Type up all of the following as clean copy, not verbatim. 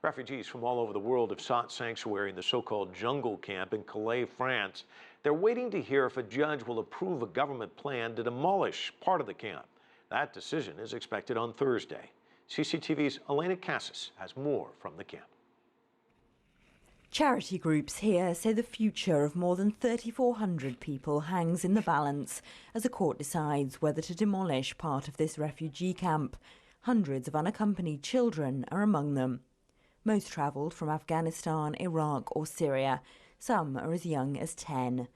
Refugees from all over the world have sought sanctuary in the so-called jungle camp in Calais, France. They're waiting to hear if a judge will approve a government plan to demolish part of the camp. That decision is expected on Thursday. CCTV's Elena Casas has more from the camp. Charity groups here say the future of more than 3,400 people hangs in the balance as a court decides whether to demolish part of this refugee camp. Hundreds of unaccompanied children are among them. Most travelled from Afghanistan, Iraq or Syria. Some are as young as 10.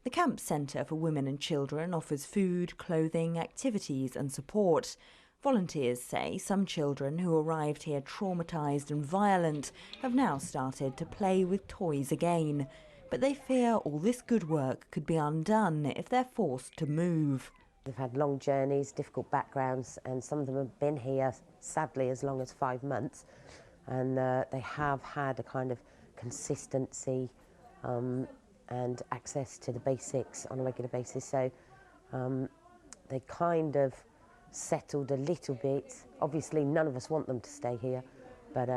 The Camp Centre for Women and Children offers food, clothing, activities and support. Volunteers say some children who arrived here traumatised and violent have now started to play with toys again. But they fear all this good work could be undone if they're forced to move. They've had long journeys, difficult backgrounds, and some of them have been here, sadly, as long as 5 months. And they have had a kind of consistency and access to the basics on a regular basis. So they kind of settled a little bit. Obviously, none of us want them to stay here, but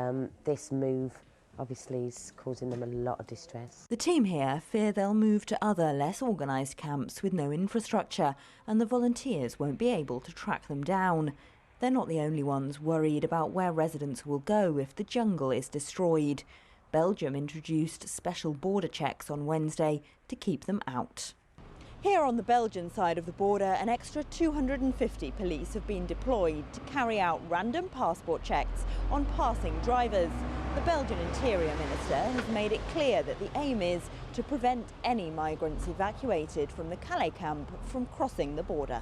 this move obviously is causing them a lot of distress. The team here fear they'll move to other, less organised camps with no infrastructure, and the volunteers won't be able to track them down. They're not the only ones worried about where residents will go if the jungle is destroyed. Belgium introduced special border checks on Wednesday to keep them out. Here on the Belgian side of the border, an extra 250 police have been deployed to carry out random passport checks on passing drivers. The Belgian Interior Minister has made it clear that the aim is to prevent any migrants evacuated from the Calais camp from crossing the border.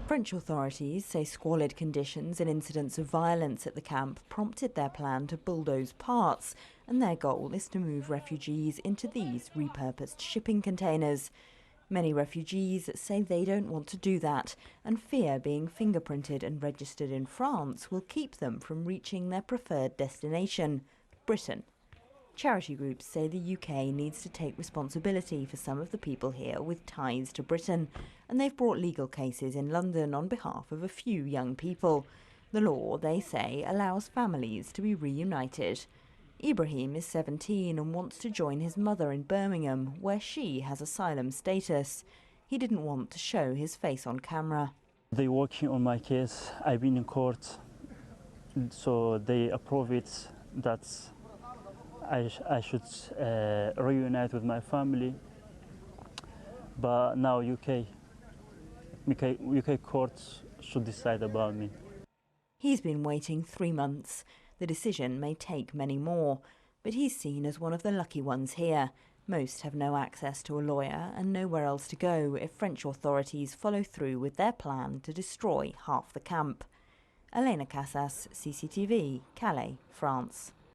French authorities say squalid conditions and incidents of violence at the camp prompted their plan to bulldoze parts, and their goal is to move refugees into these repurposed shipping containers. Many refugees say they don't want to do that and fear being fingerprinted and registered in France will keep them from reaching their preferred destination, Britain. Charity groups say the UK needs to take responsibility for some of the people here with ties to Britain, and they've brought legal cases in London on behalf of a few young people. The law, they say, allows families to be reunited. Ibrahim is 17 and wants to join his mother in Birmingham, where she has asylum status. He didn't want to show his face on camera. They're working on my case. I've been in court, so they approve it. That's I should reunite with my family, but now UK courts should decide about me. He's been waiting 3 months. The decision may take many more, but he's seen as one of the lucky ones here. Most have no access to a lawyer and nowhere else to go if French authorities follow through with their plan to destroy half the camp. Elena Casas, CCTV, Calais, France.